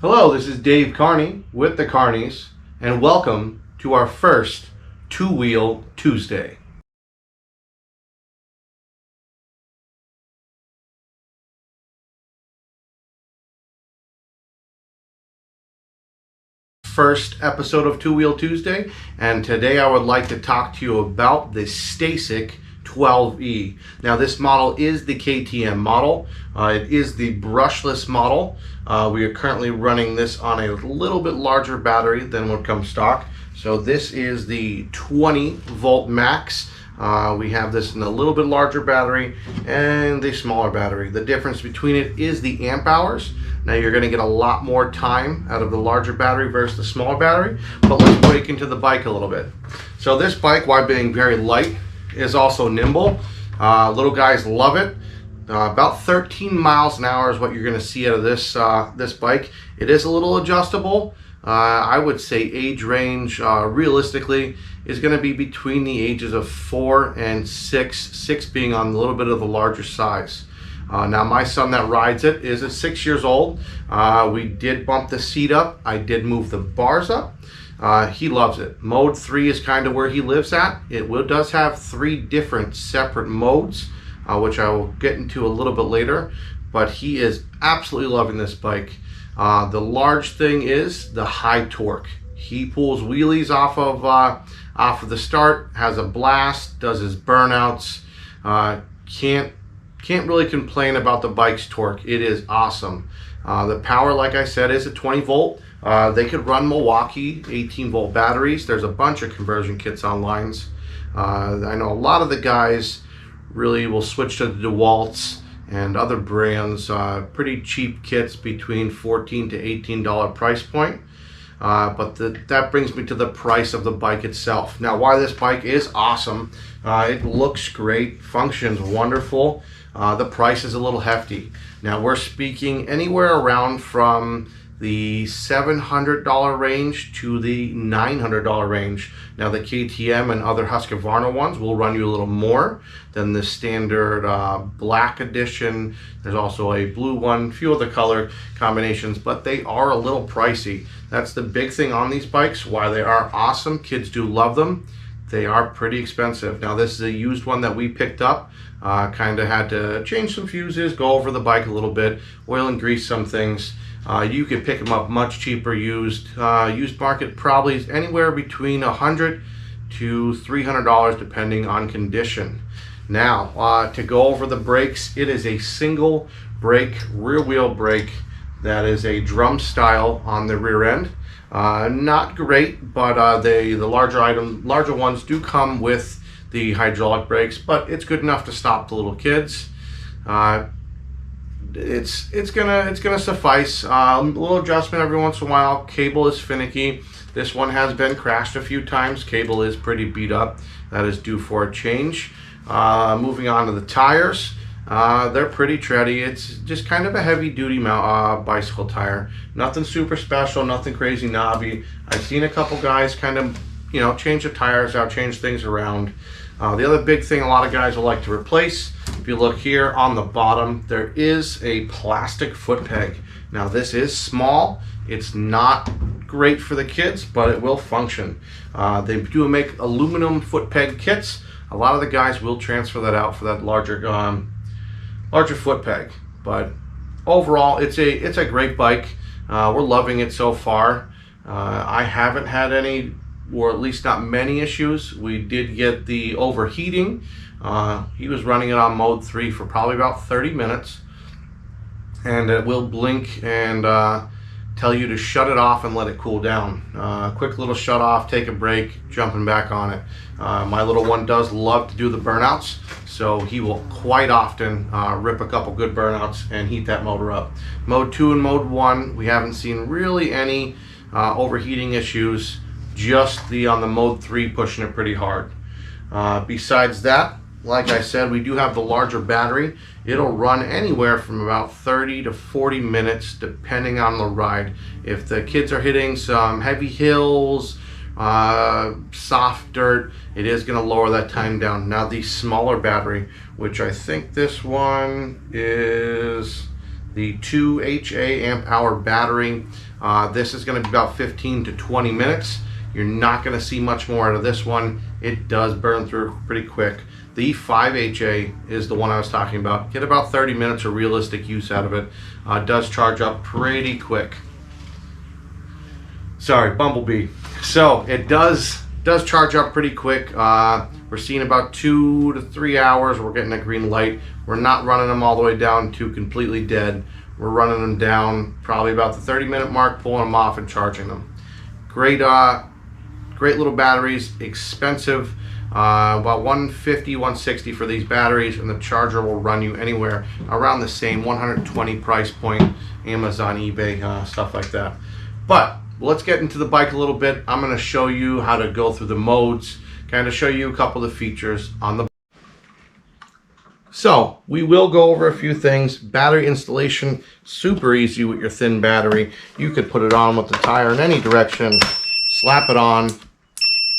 Hello, this is Dave Carney with the Carneys, and welcome to our first Two-Wheel Tuesday. First episode of Two-Wheel Tuesday, and today I would like to talk to you about the stacyc 12E. Now this model is the KTM model. It is the brushless model. We are currently running this on a little bit larger battery than what comes stock. So this is the 20 volt max. We have this in a little bit larger battery and the smaller battery. The difference between it is the amp hours. Now you're going to get a lot more time out of the larger battery versus the smaller battery, but let's break into the bike a little bit. So this bike, while being very light, is also nimble. Little guys love it. About 13 miles an hour is what you're going to see out of this this bike. It is a little adjustable. I would say age range realistically is going to be between the ages of 4 and 6, 6 being on a little bit of the larger size. Now my son that rides it is at 6 years old. We did bump the seat up. I did move the bars up. He loves it. Mode 3 is kind of where he lives at. It does have 3 different separate modes, which I will get into a little bit later, but he is absolutely loving this bike. The large thing is the high torque. He pulls wheelies off of the start, has a blast, does his burnouts. Can't really complain about the bike's torque. It is awesome. The power, like I said, is a 20 volt. They could run Milwaukee 18 volt batteries. There's a bunch of conversion kits online. I know a lot of the guys really will switch to the DeWalt's and other brands, pretty cheap kits between $14 to $18 price point. But that brings me to the price of the bike itself. Now, why this bike is awesome, it looks great, functions wonderful. The price is a little hefty. Now we're speaking anywhere around from the $700 range to the $900 range. Now the KTM and other Husqvarna ones will run you a little more than the standard black edition. There's also a blue one, a few other color combinations, but they are a little pricey. That's the big thing on these bikes. Why they are awesome, kids do love them. They are pretty expensive. Now this is a used one that we picked up. Kind of had to change some fuses, go over the bike a little bit, oil and grease some things. You could pick them up much cheaper used. Used market probably is anywhere between $100 to $300 depending on condition. Now to go over the brakes, it is a single brake, rear wheel brake that is a drum style on the rear end. Not great, but the larger ones do come with the hydraulic brakes, but it's good enough to stop the little kids. It's gonna suffice. A little adjustment every once in a while. Cable is finicky. This one has been crashed a few times. Cable is pretty beat up. That is due for a change. Moving on to the tires. They're pretty tready. It's just kind of a heavy duty bicycle tire. Nothing super special, nothing crazy knobby. I've seen a couple guys kind of, change the tires out, change things around. The other big thing a lot of guys will like to replace, if you look here on the bottom, there is a plastic foot peg. Now this is small. It's not great for the kids, but it will function. They do make aluminum foot peg kits. A lot of the guys will transfer that out for that larger foot peg. But overall, it's a great bike. We're loving it so far. I haven't had any, or at least not many issues. We did get the overheating. He was running it on mode 3 for probably about 30 minutes. And it will blink and tell you to shut it off and let it cool down. Quick little shut off, take a break, jumping back on it. My little one does love to do the burnouts, so he will quite often rip a couple good burnouts and heat that motor up. Mode 2 and mode 1, we haven't seen really any overheating issues, just on the mode 3 pushing it pretty hard. Besides that, like I said, we do have the larger battery. It'll run anywhere from about 30 to 40 minutes depending on the ride. If the kids are hitting some heavy hills, soft dirt, it is going to lower that time down. Now the smaller battery, which I think this one is the 2 HA amp hour battery. This is going to be about 15 to 20 minutes. You're not going to see much more out of this one. It does burn through pretty quick. The 5 HA is the one I was talking about. Get about 30 minutes of realistic use out of it. Does charge up pretty quick. Sorry, Bumblebee. So it does charge up pretty quick. We're seeing about 2 to 3 hours. We're getting a green light. We're not running them all the way down to completely dead. We're running them down probably about the 30-minute mark, pulling them off and charging them. Great little batteries, expensive. About $150, $160 for these batteries, and the charger will run you anywhere around the same $120 price point, Amazon, eBay, stuff like that. But let's get into the bike a little bit. I'm going to show you how to go through the modes, kind of show you a couple of the features on the bike. So we will go over a few things. Battery installation, super easy with your thin battery. You could put it on with the tire in any direction, slap it on,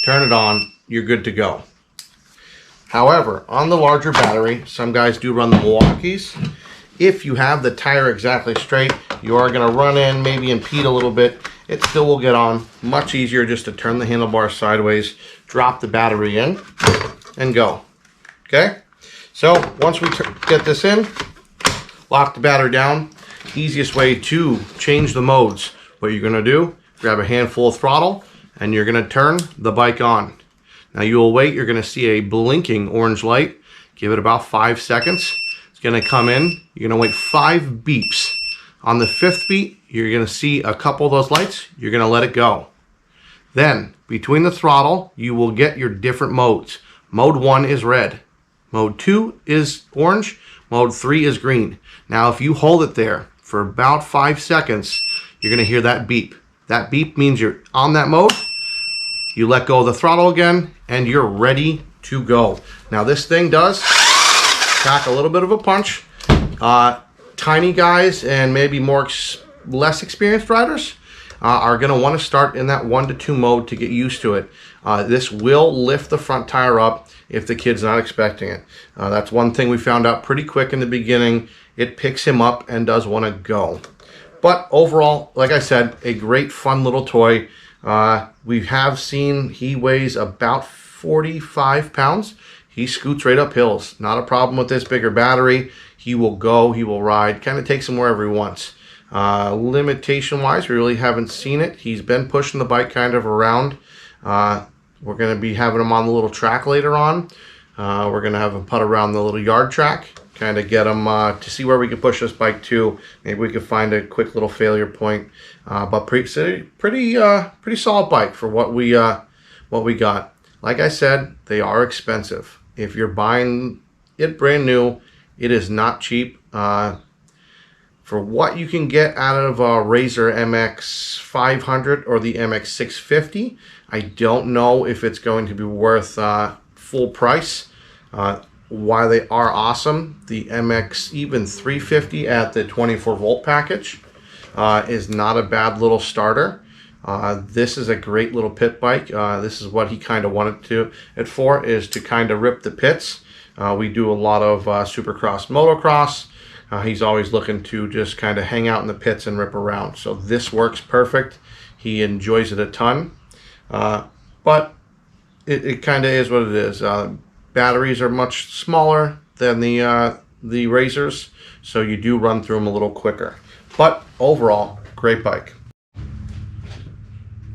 turn it on, you're good to go. However, on the larger battery, some guys do run the Milwaukees. If you have the tire exactly straight, you are going to run in, maybe impede a little bit. It still will get on. Much easier just to turn the handlebar sideways, drop the battery in, and go. Okay? So once we get this in, lock the battery down. Easiest way to change the modes. What you're going to do, grab a handful of throttle, and you're going to turn the bike on. Now you will wait, you're going to see a blinking orange light. Give it about 5 seconds. It's going to come in. You're going to wait 5 beeps. On the 5th beat, you're going to see a couple of those lights. You're going to let it go. Then, between the throttle, you will get your different modes. Mode 1 is red. Mode 2 is orange. Mode 3 is green. Now if you hold it there for about 5 seconds, you're going to hear that beep. That beep means you're on that mode. You let go of the throttle again, and you're ready to go. Now this thing does pack a little bit of a punch. Tiny guys and maybe less experienced riders are going to want to start in that 1 to 2 mode to get used to it. This will lift the front tire up if the kid's not expecting it. That's one thing we found out pretty quick in the beginning. It picks him up and does want to go. But overall, like I said, a great fun little toy. We have seen he weighs about 45 pounds. He scoots right up hills. Not a problem with this bigger battery. He will go, he will ride, kind of takes him wherever he wants. Limitation wise, we really haven't seen it. He's been pushing the bike kind of around. We're going to be having him on the little track later on. We're going to have him putt around the little yard track, kind of get him to see where we can push this bike to. Maybe we could find a quick little failure point. But pretty solid bike for what we got. Like I said, they are expensive. If you're buying it brand new, it is not cheap. For what you can get out of a Razor MX 500 or the MX 650, I don't know if it's going to be worth full price. While they are awesome, the MX even 350 at the 24 volt package is not a bad little starter. This is a great little pit bike. This is what he kind of wanted it for, is to kind of rip the pits. We do a lot of supercross, motocross. He's always looking to just kind of hang out in the pits and rip around. So this works perfect. He enjoys it a ton. But it kind of is what it is. Batteries are much smaller than the Razors, so you do run through them a little quicker. But overall, great bike.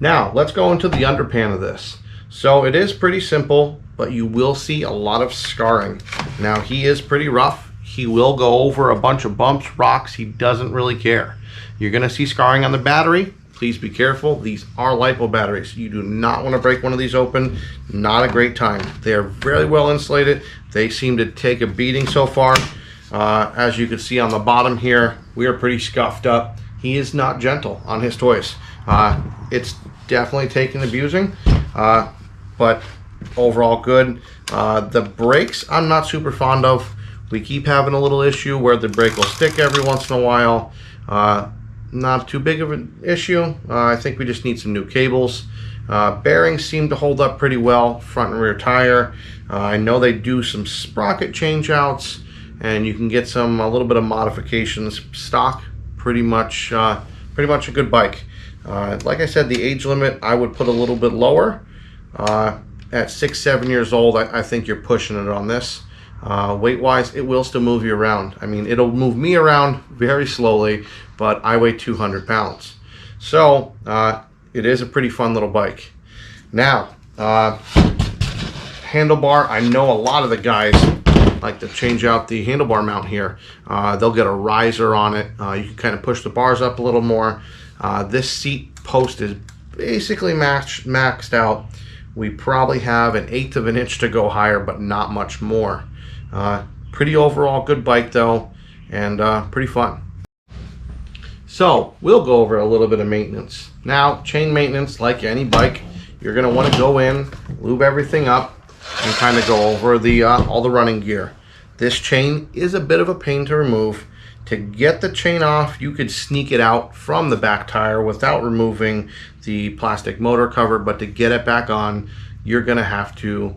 Now, let's go into the underpan of this. So it is pretty simple, but you will see a lot of scarring. Now, he is pretty rough. He will go over a bunch of bumps, rocks. He doesn't really care. You're going to see scarring on the battery. Please be careful. These are LiPo batteries. You do not want to break one of these open. Not a great time. They are very well insulated. They seem to take a beating so far. As you can see on the bottom here, we are pretty scuffed up. He is not gentle on his toys. It's definitely taking abusing, but overall good. The brakes I'm not super fond of. We keep having a little issue where the brake will stick every once in a while. Not too big of an issue. I think we just need some new cables. Bearings seem to hold up pretty well, front and rear tire. I know they do some sprocket change outs. and you can get a little bit of modifications stock. Pretty much a good bike. Like I said, the age limit I would put a little bit lower. At 6-7 years old, I think you're pushing it on this. Weight wise, it will still move you around. I mean, it'll move me around very slowly, but I weigh 200 pounds. So it is a pretty fun little bike. Now, handlebar, I know a lot of the guys like to change out the handlebar mount here. They'll get a riser on it. You can kind of push the bars up a little more. This seat post is basically maxed out. We probably have 1/8 of an inch to go higher, but not much more. Pretty overall good bike though, and pretty fun. So we'll go over a little bit of maintenance. Now, chain maintenance, like any bike, you're going to want to go in, lube everything up, and kind of go over all the running gear. This chain is a bit of a pain to remove. To get the chain off, you could sneak it out from the back tire without removing the plastic motor cover, but to get it back on, you're going to have to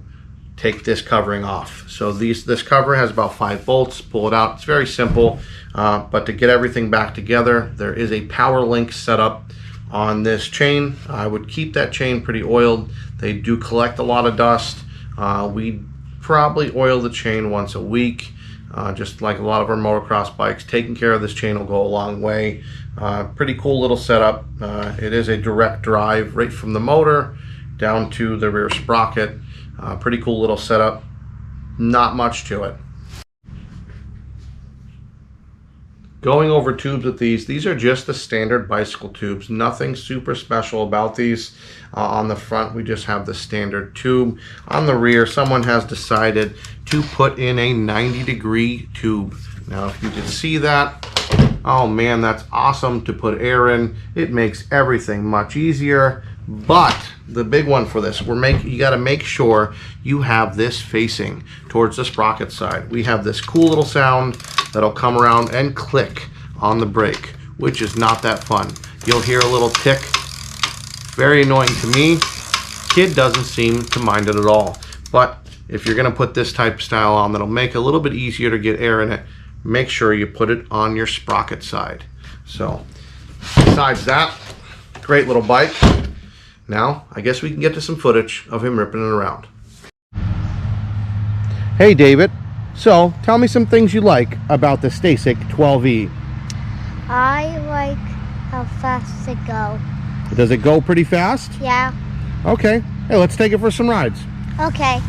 take this covering off. So this cover has about 5 bolts. Pull it out. It's very simple, but to get everything back together, there is a power link set up on this chain. I would keep that chain pretty oiled. They do collect a lot of dust. We probably oil the chain once a week, just like a lot of our motocross bikes. Taking care of this chain will go a long way. Pretty cool little setup. It is a direct drive right from the motor down to the rear sprocket. Pretty cool little setup. Not much to it. Going over tubes with these are just the standard bicycle tubes. Nothing super special about these. On the front, we just have the standard tube. On the rear, someone has decided to put in a 90-degree tube. Now, if you can see that, oh man, that's awesome to put air in. It makes everything much easier. But the big one for this, you got to make sure you have this facing towards the sprocket side. We have this cool little sound that'll come around and click on the brake, which is not that fun. You'll hear a little tick. Very annoying to me. Kid doesn't seem to mind it at all. But if you're going to put this type of style on that'll make it a little bit easier to get air in it, make sure you put it on your sprocket side. So besides that, great little bike. Now, I guess we can get to some footage of him ripping it around. Hey David, so tell me some things you like about the stacyc 12E. I like how fast it goes. Does it go pretty fast? Yeah. Okay, hey, let's take it for some rides. Okay.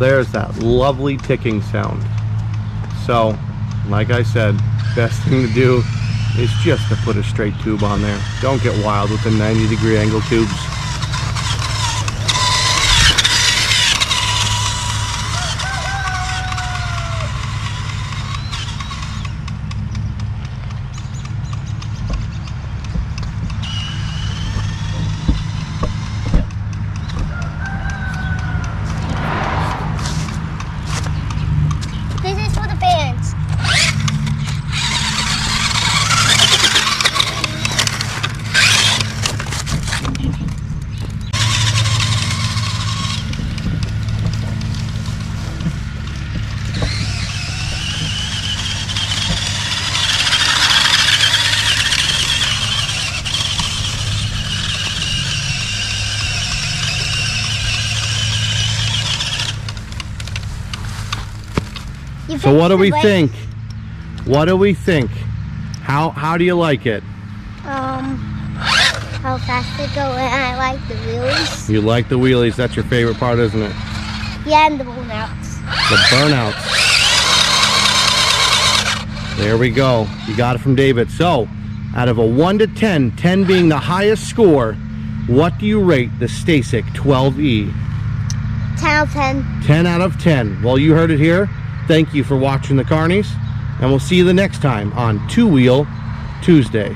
There's that lovely ticking sound. So, like I said, best thing to do is just to put a straight tube on there. Don't get wild with the 90-degree angle tubes. This is for the bands. So what do we think? What do we think? How do you like it? How fast it goes, and I like the wheelies. You like the wheelies, that's your favorite part, isn't it? Yeah, and the burnouts. The burnouts. There we go. You got it from David. So, out of a 1 to 10, 10 being the highest score, What do you rate the stacyc 12E? 10 out of 10. 10 out of 10. Well, you heard it here. Thank you for watching the Carnies, and we'll see you the next time on Two Wheel Tuesday.